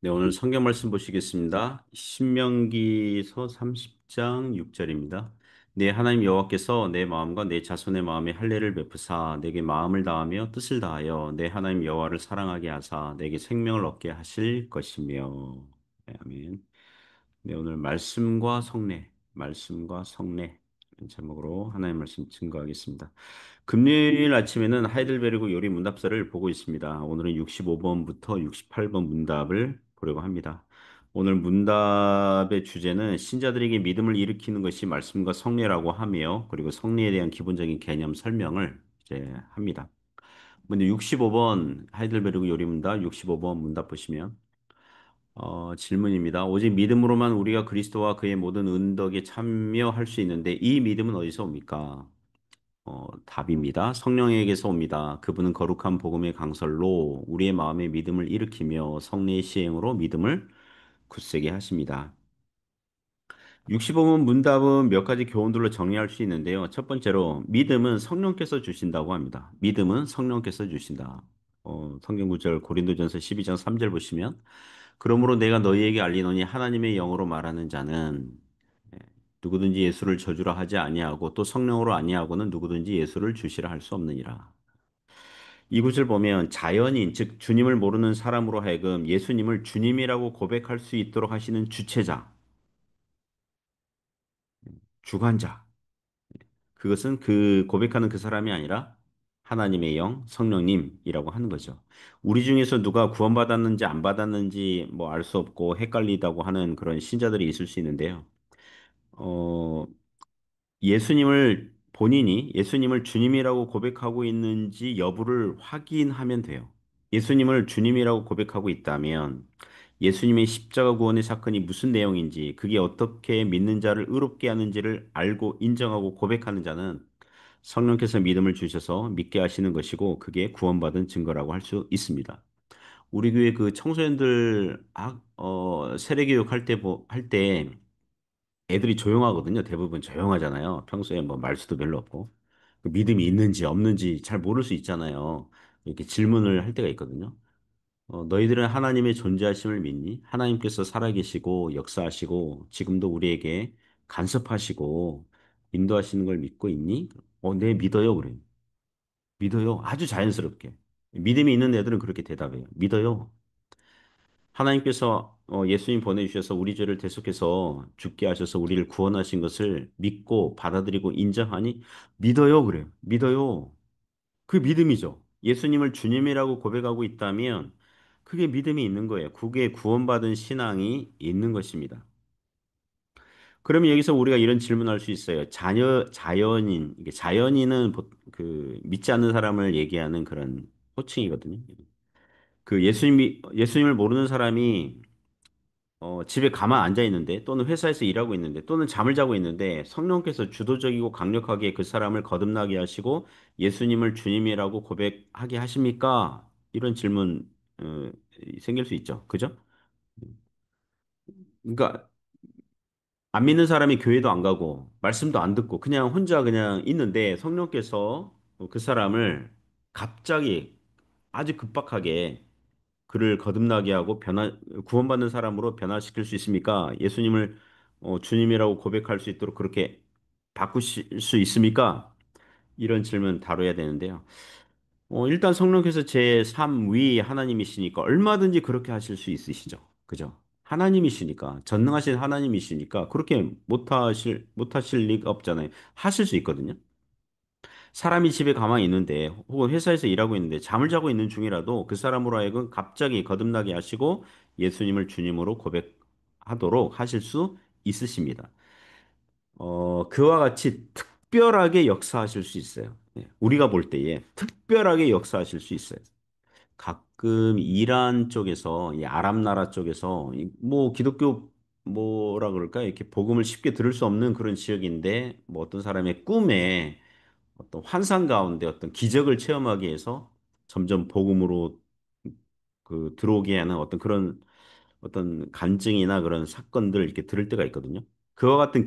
네, 오늘 성경 말씀 보시겠습니다. 신명기서 30장 6절입니다. 내 하나님 여호와께서 내 마음과 내 자손의 마음에 할례를 베푸사 내게 마음을 다하며 뜻을 다하여 내 하나님 여호와를 사랑하게 하사 내게 생명을 얻게 하실 것이며. 네, 아멘. 네, 오늘 말씀과 성례 제목으로 하나님 말씀 증거하겠습니다. 금요일 아침에는 하이델베르그 요리 문답서를 보고 있습니다. 오늘은 65번부터 68번 문답을 보려고 합니다. 오늘 문답의 주제는 신자들에게 믿음을 일으키는 것이 말씀과 성례라고 하며, 그리고 성례에 대한 기본적인 개념 설명을 이제 합니다. 먼저 65번 하이델베르그 요리 문답 65번 문답 보시면 질문입니다. 오직 믿음으로만 우리가 그리스도와 그의 모든 은덕에 참여할 수 있는데 이 믿음은 어디서 옵니까? 답입니다. 성령에게서 옵니다. 그분은 거룩한 복음의 강설로 우리의 마음에 믿음을 일으키며 성례의 시행으로 믿음을 굳세게 하십니다. 65번 문답은 몇 가지 교훈들로 정리할 수 있는데요. 첫 번째로 믿음은 성령께서 주신다고 합니다. 믿음은 성령께서 주신다. 성경 구절 고린도전서 12장 3절 보시면 그러므로 내가 너희에게 알리노니 하나님의 영으로 말하는 자는 누구든지 예수를 저주라 하지 아니하고 또 성령으로 아니하고는 누구든지 예수를 주시라 할 수 없느니라. 이 구절 보면 자연인, 즉 주님을 모르는 사람으로 하여금 예수님을 주님이라고 고백할 수 있도록 하시는 주체자, 주관자. 그것은 그 고백하는 그 사람이 아니라 하나님의 영, 성령님이라고 하는 거죠. 우리 중에서 누가 구원받았는지 안 받았는지 뭐 알 수 없고 헷갈리다고 하는 그런 신자들이 있을 수 있는데요. 어, 본인이 예수님을 주님이라고 고백하고 있는지 여부를 확인하면 돼요. 예수님을 주님이라고 고백하고 있다면 예수님의 십자가 구원의 사건이 무슨 내용인지, 그게 어떻게 믿는 자를 의롭게 하는지를 알고 인정하고 고백하는 자는 성령께서 믿음을 주셔서 믿게 하시는 것이고, 그게 구원받은 증거라고 할 수 있습니다. 우리 교회 그 청소년들 세례교육 할 때 애들이 조용하거든요. 대부분 조용하잖아요. 평소에 뭐 말수도 별로 없고. 그 믿음이 있는지 없는지 잘 모를 수 있잖아요. 이렇게 질문을 할 때가 있거든요. 너희들은 하나님의 존재하심을 믿니? 하나님께서 살아계시고 역사하시고 지금도 우리에게 간섭하시고 인도하시는 걸 믿고 있니? 네, 믿어요. 그래요. 믿어요. 아주 자연스럽게. 믿음이 있는 애들은 그렇게 대답해요. 믿어요. 하나님께서 예수님 보내주셔서 우리 죄를 대속해서 죽게 하셔서 우리를 구원하신 것을 믿고 받아들이고 인정하니 믿어요. 그래요. 믿어요. 그 믿음이죠. 예수님을 주님이라고 고백하고 있다면 그게 믿음이 있는 거예요. 그게 구원받은 신앙이 있는 것입니다. 그러면 여기서 우리가 이런 질문할 수 있어요. 자연인, 이게 자연인은 그 믿지 않는 사람을 얘기하는 그런 호칭이거든요. 그 예수님을 모르는 사람이 집에 가만 앉아 있는데 또는 회사에서 일하고 있는데 또는 잠을 자고 있는데 성령께서 주도적이고 강력하게 그 사람을 거듭나게 하시고 예수님을 주님이라고 고백하게 하십니까? 이런 질문 어, 생길 수 있죠. 그죠? 그러니까 안 믿는 사람이 교회도 안 가고 말씀도 안 듣고 그냥 혼자 그냥 있는데 성령께서 그 사람을 갑자기 아주 급박하게 그를 거듭나게 하고 구원받는 사람으로 변화시킬 수 있습니까? 예수님을 주님이라고 고백할 수 있도록 그렇게 바꾸실 수 있습니까? 이런 질문 다뤄야 되는데요. 일단 성령께서 제 3위 하나님이시니까 얼마든지 그렇게 하실 수 있으시죠. 그죠? 하나님이시니까, 전능하신 하나님이시니까 그렇게 못하실 리가 없잖아요. 하실 수 있거든요. 사람이 집에 가만히 있는데 혹은 회사에서 일하고 있는데 잠을 자고 있는 중이라도 그 사람으로 하여금 갑자기 거듭나게 하시고 예수님을 주님으로 고백하도록 하실 수 있으십니다. 그와 같이 특별하게 역사하실 수 있어요. 예, 우리가 볼 때에 특별하게 역사하실 수 있어요. 가끔 이란 쪽에서 이 아랍 나라 쪽에서 뭐 기독교 뭐라 그럴까 이렇게 복음을 쉽게 들을 수 없는 그런 지역인데 뭐 어떤 사람의 꿈에 어떤 환상 가운데 어떤 기적을 체험하기 위해서 점점 복음으로 그 들어오게 하는 어떤 그런 어떤 간증이나 그런 사건들 이렇게 들을 때가 있거든요. 그와 같은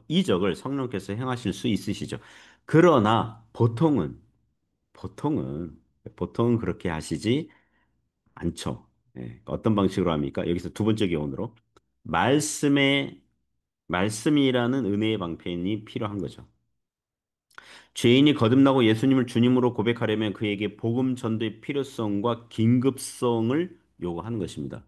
이적을 성령께서 행하실 수 있으시죠. 그러나 보통은 보통은 그렇게 하시지 않죠. 예, 어떤 방식으로 합니까? 여기서 두 번째 교훈으로 말씀의 말씀이라는 은혜의 방편이 필요한 거죠. 죄인이 거듭나고 예수님을 주님으로 고백하려면 그에게 복음 전도의 필요성과 긴급성을 요구하는 것입니다.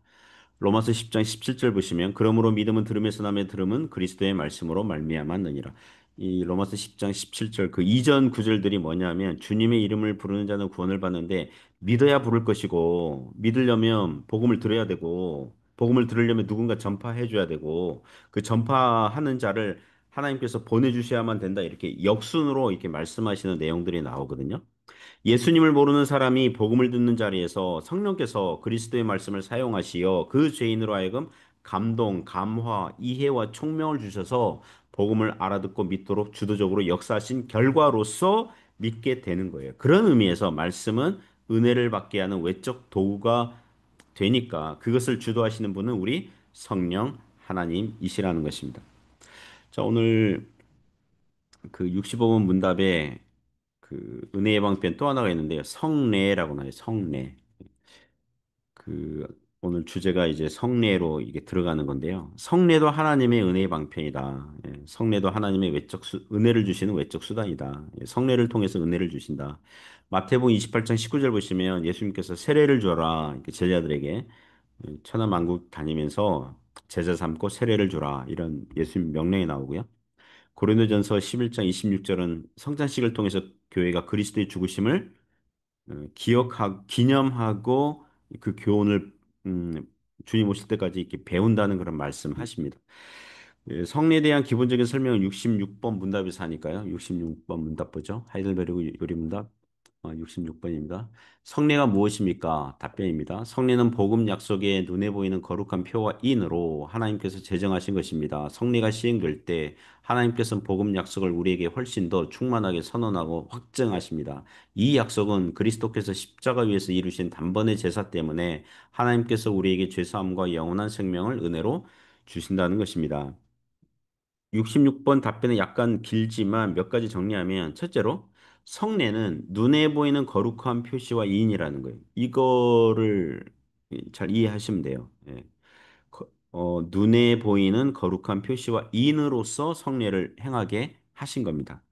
로마서 10장 17절 보시면 그러므로 믿음은 들음에서 나며 들음은 그리스도의 말씀으로 말미암았느니라. 이 로마서 10장 17절 그 이전 구절들이 뭐냐면 주님의 이름을 부르는 자는 구원을 받는데 믿어야 부를 것이고 믿으려면 복음을 들어야 되고 복음을 들으려면 누군가 전파해 줘야 되고 그 전파하는 자를 하나님께서 보내주셔야만 된다. 이렇게 역순으로 이렇게 말씀하시는 내용들이 나오거든요. 예수님을 모르는 사람이 복음을 듣는 자리에서 성령께서 그리스도의 말씀을 사용하시어 그 죄인으로 하여금 감동, 감화, 이해와 총명을 주셔서 복음을 알아듣고 믿도록 주도적으로 역사하신 결과로서 믿게 되는 거예요. 그런 의미에서 말씀은 은혜를 받게 하는 외적 도구가 되니까 그것을 주도하시는 분은 우리 성령 하나님이시라는 것입니다. 자, 오늘 그 65번 문답에 그 은혜의 방편 또 하나가 있는데요. 성례라고 나와요. 성례. 그 오늘 주제가 이제 성례로 이게 들어가는 건데요. 성례도 하나님의 은혜의 방편이다. 예, 성례도 하나님의 은혜를 주시는 외적 수단이다. 예, 성례를 통해서 은혜를 주신다. 마태복음 28장 19절 보시면 예수님께서 세례를 줘라. 이렇게 제자들에게 천하만국 다니면서 제자 삼고 세례를 줘라. 이런 예수님 명령이 나오고요. 고린도전서 11장 26절은 성찬식을 통해서 교회가 그리스도의 죽으심을 기념하고 그 교훈을 음, 주님 오실 때까지 이렇게 배운다는 그런 말씀하십니다. 예, 성리에 대한 기본적인 설명은 66번 문답에서 하니까요. 66번 문답 보죠. 하이델베르그 요리문답 66번입니다. 성례가 무엇입니까? 답변입니다. 성례는 복음 약속의 눈에 보이는 거룩한 표와 인으로 하나님께서 제정하신 것입니다. 성례가 시행될 때 하나님께서는 복음 약속을 우리에게 훨씬 더 충만하게 선언하고 확증하십니다. 이 약속은 그리스도께서 십자가 위에서 이루신 단번의 제사 때문에 하나님께서 우리에게 죄사함과 영원한 생명을 은혜로 주신다는 것입니다. 66번 답변은 약간 길지만 몇 가지 정리하면 첫째로 성례는 눈에 보이는 거룩한 표시와 이인이라는 거예요. 이거를 잘 이해하시면 돼요. 예. 눈에 보이는 거룩한 표시와 이인으로서 성례를 행하게 하신 겁니다.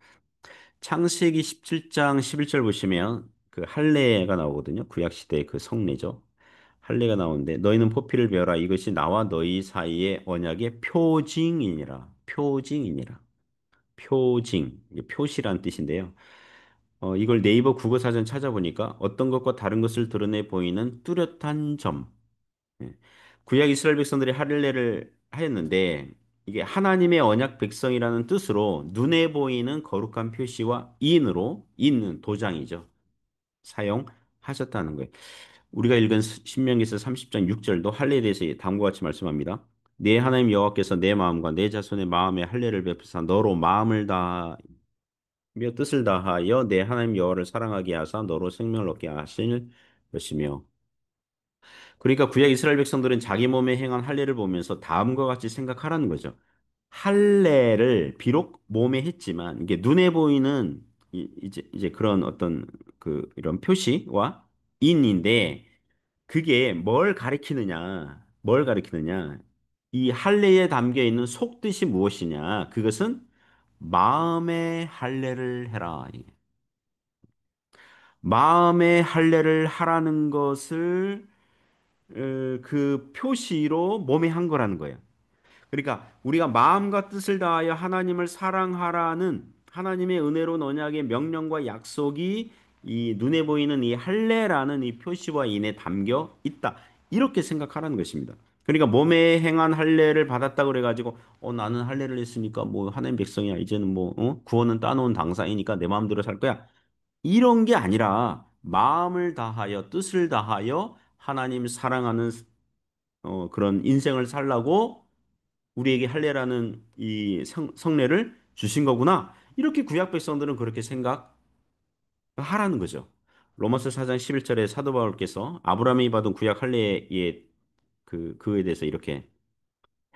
창세기 17장 11절 보시면 그 할례가 나오거든요. 구약 시대의 그 성례죠. 할례가 나오는데 너희는 포피를 베어라 이것이 나와 너희 사이의 언약의 표징이니라. 표징이니라. 표징, 이게 표시란 뜻인데요. 이걸 네이버 국어사전 찾아보니까 어떤 것과 다른 것을 드러내 보이는 뚜렷한 점. 예. 구약 이스라엘 백성들이 할례를 하였는데 이게 하나님의 언약 백성이라는 뜻으로 눈에 보이는 거룩한 표시와 인으로 있는 도장이죠. 사용하셨다는 거예요. 우리가 읽은 신명기서 30장 6절도 할례에 대해서 다음과 같이 말씀합니다. 내 하나님 여호와께서 내 마음과 내 자손의 마음에 할례를 베푸사 너로 마음을 다하며 뜻을 다하여 내 하나님 여호와를 사랑하게 하사 너로 생명을 얻게 하실 것이며 그러니까 구약 이스라엘 백성들은 자기 몸에 행한 할례를 보면서 다음과 같이 생각하라는 거죠. 할례를 비록 몸에 했지만 이게 눈에 보이는 이제 그런 어떤 그 이런 표시와 인인데 그게 뭘 가리키느냐? 뭘 가리키느냐? 이 할례에 담겨 있는 속뜻이 무엇이냐? 그것은 마음의 할례를 해라. 마음의 할례를 하라는 것을 그 표시로 몸에 한 거라는 거예요. 그러니까 우리가 마음과 뜻을 다하여 하나님을 사랑하라는 하나님의 은혜로운 언약의 명령과 약속이 이 눈에 보이는 이 할례라는 이 표시와 인에 담겨 있다. 이렇게 생각하라는 것입니다. 그러니까 몸에 행한 할례를 받았다 그래가지고 나는 할례를 했으니까 뭐 하나님 백성이야 이제는 뭐 구원은 따놓은 당사이니까 내 마음대로 살 거야 이런 게 아니라 마음을 다하여 뜻을 다하여 하나님 사랑하는 그런 인생을 살라고 우리에게 할례라는 이 성례를 주신 거구나. 이렇게 구약 백성들은 그렇게 생각하라는 거죠. 로마서 4장 11절에 사도 바울께서 아브라함이 받은 구약 할례의 그에 대해서 이렇게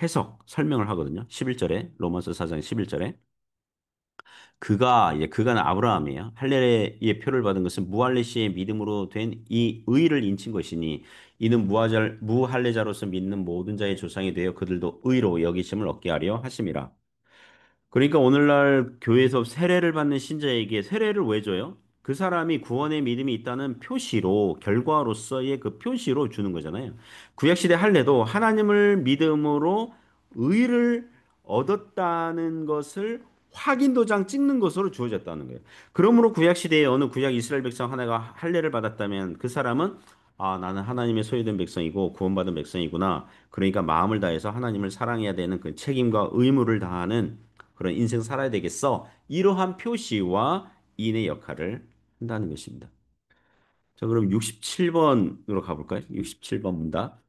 해석, 설명을 하거든요. 11절에 로마서 4장 11절에 그가 아브라함이에요. 할례의 표를 받은 것은 무할례 시의 믿음으로 된 이 의를 인친 것이니 이는 무할례자로서 믿는 모든 자의 조상이 되어 그들도 의로 여기심을 얻게 하려 하심이라. 그러니까 오늘날 교회에서 세례를 받는 신자에게 세례를 왜 줘요? 그 사람이 구원의 믿음이 있다는 표시로, 결과로서의 그 표시로 주는 거잖아요. 구약시대 할례도 하나님을 믿음으로 의를 얻었다는 것을 확인 도장 찍는 것으로 주어졌다는 거예요. 그러므로 구약시대에 어느 구약 이스라엘 백성 하나가 할례를 받았다면 그 사람은 아, 나는 하나님의 소유된 백성이고 구원받은 백성이구나. 그러니까 마음을 다해서 하나님을 사랑해야 되는 그 책임과 의무를 다하는 그런 인생 살아야 되겠어. 이러한 표시와 인의 역할을 한다는 것입니다. 자, 그럼 67번으로 가볼까요? 67번 문답.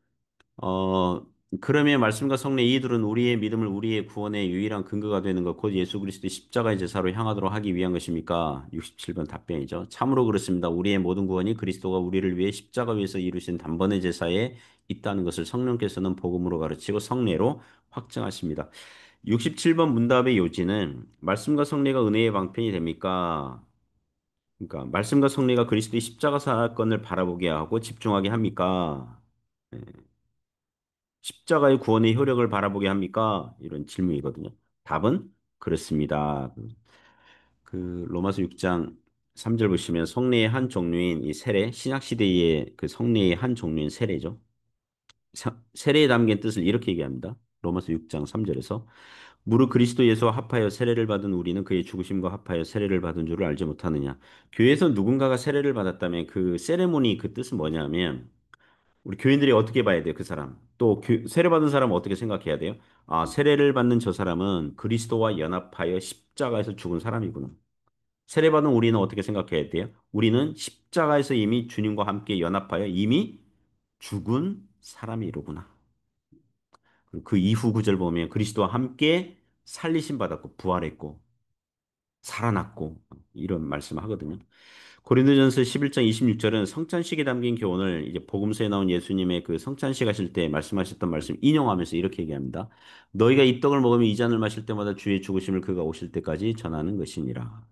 어, 그러면 말씀과 성례 이 둘은 우리의 믿음을 우리의 구원의 유일한 근거가 되는 것, 곧 예수 그리스도의 십자가의 제사로 향하도록 하기 위한 것입니까? 67번 답변이죠. 참으로 그렇습니다. 우리의 모든 구원이 그리스도가 우리를 위해 십자가 위에서 이루신 단번의 제사에 있다는 것을 성령께서는 복음으로 가르치고 성례로 확증하십니다. 67번 문답의 요지는 말씀과 성례가 은혜의 방편이 됩니까? 그러니까 말씀과 성례가 그리스도의 십자가 사건을 바라보게 하고 집중하게 합니까? 네. 십자가의 구원의 효력을 바라보게 합니까? 이런 질문이거든요. 답은 그렇습니다. 그 로마서 6장 3절 보시면 성례의 한 종류인 이 세례, 신약 시대의 그 성례의 한 종류인 세례죠. 세례에 담긴 뜻을 이렇게 얘기합니다. 로마서 6장 3절에서 무릇 그리스도 예수와 합하여 세례를 받은 우리는 그의 죽으심과 합하여 세례를 받은 줄을 알지 못하느냐. 교회에서 누군가가 세례를 받았다면 그 세레모니 그 뜻은 뭐냐면 우리 교인들이 어떻게 봐야 돼요, 그 사람? 또 세례받은 사람은 어떻게 생각해야 돼요? 아, 세례를 받는 저 사람은 그리스도와 연합하여 십자가에서 죽은 사람이구나. 세례받은 우리는 어떻게 생각해야 돼요? 우리는 십자가에서 이미 주님과 함께 연합하여 이미 죽은 사람이로구나. 그리고 그 이후 구절 보면 그리스도와 함께 살리심 받았고 부활했고 살아났고 이런 말씀을 하거든요. 고린도전서 11장 26절은 성찬식에 담긴 교훈을 이제 복음서에 나온 예수님의 그 성찬식 하실 때 말씀하셨던 말씀 인용하면서 이렇게 얘기합니다. 너희가 이 떡을 먹으면 이 잔을 마실 때마다 주의 죽으심을 그가 오실 때까지 전하는 것이니라.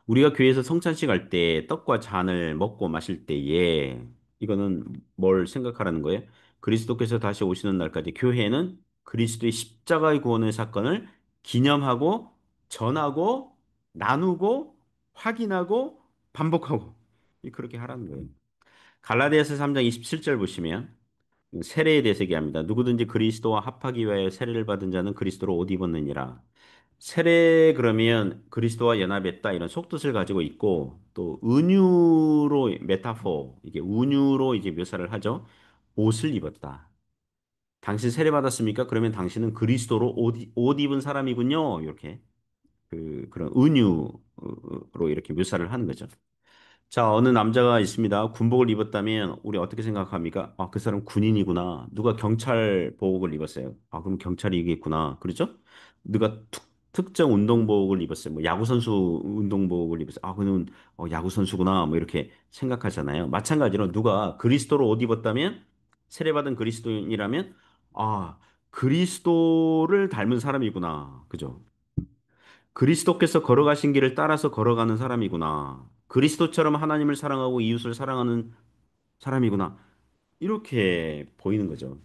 우리가 교회에서 성찬식 할 때 떡과 잔을 먹고 마실 때에 이거는 뭘 생각하라는 거예요? 그리스도께서 다시 오시는 날까지 교회는 그리스도의 십자가의 구원의 사건을 기념하고 전하고 나누고 확인하고 반복하고 그렇게 하라는 거예요. 갈라디아서 3장 27절 보시면 세례에 대해서 얘기합니다. 누구든지 그리스도와 합하기 위하여 세례를 받은 자는 그리스도로 옷 입었느니라. 세례 그러면 그리스도와 연합했다 이런 속뜻을 가지고 있고 또 은유로 메타포 이게 운유로 이제 묘사를 하죠. 옷을 입었다. 당신 세례 받았습니까? 그러면 당신은 그리스도로 옷 입은 사람이군요. 이렇게 그런 은유로 이렇게 묘사를 하는 거죠. 자, 어느 남자가 있습니다. 군복을 입었다면 우리 어떻게 생각합니까? 아, 그 사람 군인이구나. 누가 경찰복을 입었어요. 아, 그럼 경찰이겠구나. 그렇죠? 누가 특정 운동복을 입었어요. 뭐 야구선수 운동복을 입었어요. 아, 그는 야구선수구나. 뭐 이렇게 생각하잖아요. 마찬가지로 누가 그리스도로 옷 입었다면 세례받은 그리스도인이라면 아, 그리스도를 닮은 사람이구나. 그죠? 그리스도께서 걸어가신 길을 따라서 걸어가는 사람이구나. 그리스도처럼 하나님을 사랑하고 이웃을 사랑하는 사람이구나. 이렇게 보이는 거죠.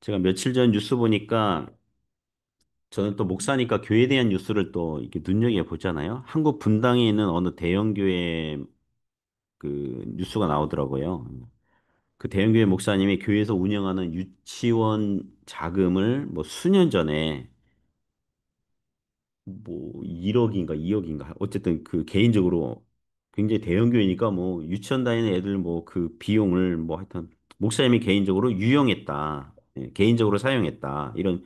제가 며칠 전 뉴스 보니까 저는 또 목사니까 교회에 대한 뉴스를 또 이렇게 눈여겨보잖아요. 한국 분당에 있는 어느 대형교회 그 뉴스가 나오더라고요. 그 대형교회 목사님이 교회에서 운영하는 유치원 자금을 뭐 수년 전에 뭐 1억인가 2억인가 어쨌든 그 개인적으로 굉장히 대형 교회니까 뭐 유치원 다니는 애들 뭐 그 비용을 뭐 하여튼 목사님이 개인적으로 유용했다. 예, 개인적으로 사용했다. 이런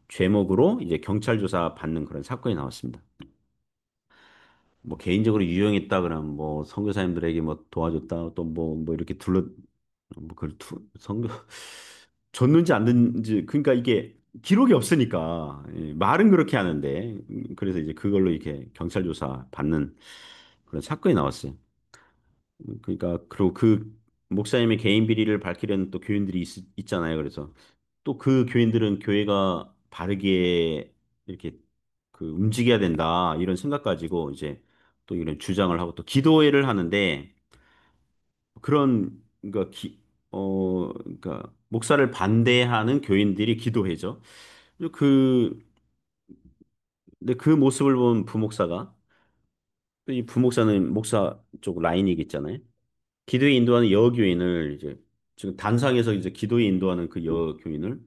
죄목으로 이제 경찰 조사 받는 그런 사건이 나왔습니다. 뭐 개인적으로 유용했다 그러면 뭐 선교사님들에게 뭐 도와줬다 또 뭐 이렇게 뭐그 선교 줬는지 안 줬는지 그러니까 이게 기록이 없으니까 말은 그렇게 하는데 그래서 이제 그걸로 이렇게 경찰 조사 받는 그런 사건이 나왔어요. 그러니까 그리고 그 목사님의 개인 비리를 밝히려는 또 교인들이 있잖아요. 그래서 또 그 교인들은 교회가 바르게 이렇게 움직여야 된다 이런 생각 가지고 이제 또 이런 주장을 하고 또 기도회를 하는데 그런 그러니까 그러니까 목사를 반대하는 교인들이 기도회죠. 그 근데 그 모습을 본 부목사가 또 이 부목사는 목사 쪽 라인이겠잖아요. 기도에 인도하는 여교인을 이제 지금 단상에서 이제 기도에 인도하는 그 여교인을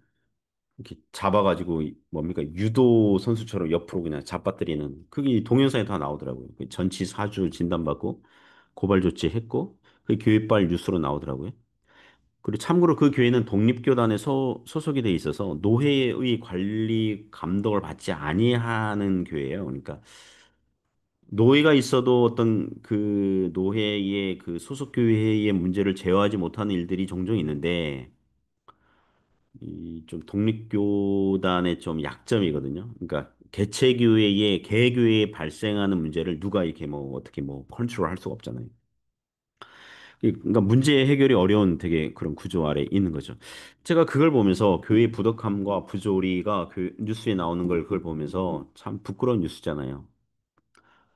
이렇게 잡아가지고 뭡니까 유도 선수처럼 옆으로 그냥 잡아뜨리는 그게 동영상에 다 나오더라고요. 그 전치 사주 진단받고 고발 조치했고 그 교회발 뉴스로 나오더라고요. 그리고 참고로 그 교회는 독립교단에 소속이 돼 있어서 노회의 관리 감독을 받지 아니하는 교회예요. 그러니까 노예가 있어도 어떤 그 노회의 그 소속 교회의 문제를 제어하지 못하는 일들이 종종 있는데 이 좀 독립교단의 좀 약점이거든요. 그러니까 개체교회의 개교회에 발생하는 문제를 누가 이렇게 뭐 어떻게 뭐 컨트롤할 수가 없잖아요. 그러니까 문제 해결이 어려운 되게 그런 구조 아래 있는 거죠. 제가 그걸 보면서 교회의 부덕함과 부조리가 그 뉴스에 나오는 걸 그걸 보면서 참 부끄러운 뉴스잖아요.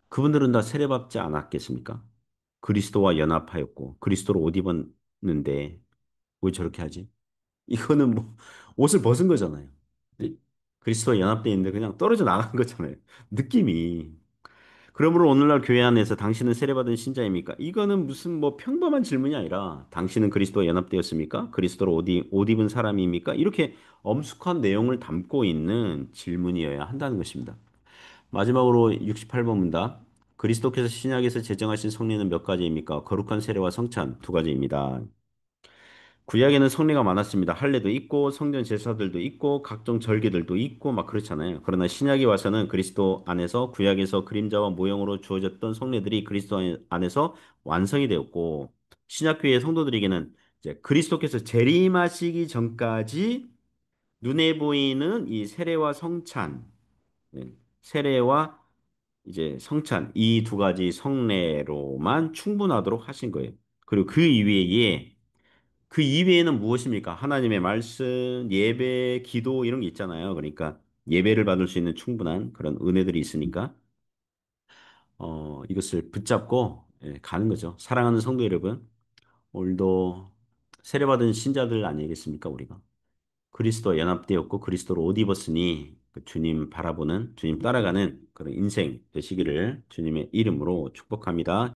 그분들은 다 세례받지 않았겠습니까? 그리스도와 연합하였고 그리스도로 옷 입었는데 왜 저렇게 하지? 이거는 뭐 옷을 벗은 거잖아요. 네? 그리스도와 연합돼 있는데 그냥 떨어져 나간 거잖아요. 느낌이. 그러므로 오늘날 교회 안에서 당신은 세례받은 신자입니까? 이거는 무슨 뭐 평범한 질문이 아니라 당신은 그리스도와 연합되었습니까? 그리스도로 옷 입은 사람입니까? 이렇게 엄숙한 내용을 담고 있는 질문이어야 한다는 것입니다. 마지막으로 68번 문답. 그리스도께서 신약에서 제정하신 성례는 몇 가지입니까? 거룩한 세례와 성찬 두 가지입니다. 구약에는 성례가 많았습니다. 할례도 있고 성전 제사들도 있고 각종 절기들도 있고 막 그렇잖아요. 그러나 신약에 와서는 그리스도 안에서 구약에서 그림자와 모형으로 주어졌던 성례들이 그리스도 안에서 완성이 되었고 신약교회 성도들에게는 이제 그리스도께서 재림하시기 전까지 눈에 보이는 이 세례와 성찬, 예, 세례와 이제 성찬 이 두 가지 성례로만 충분하도록 하신 거예요. 그리고 그 이외에는 무엇입니까? 하나님의 말씀, 예배, 기도 이런 게 있잖아요. 그러니까 예배를 받을 수 있는 충분한 그런 은혜들이 있으니까 이것을 붙잡고 예, 가는 거죠. 사랑하는 성도 여러분, 오늘도 세례받은 신자들 아니겠습니까, 우리가? 그리스도와 연합되었고 그리스도로 옷 입었으니 그 주님 바라보는, 주님 따라가는 그런 인생 되시기를 주님의 이름으로 축복합니다.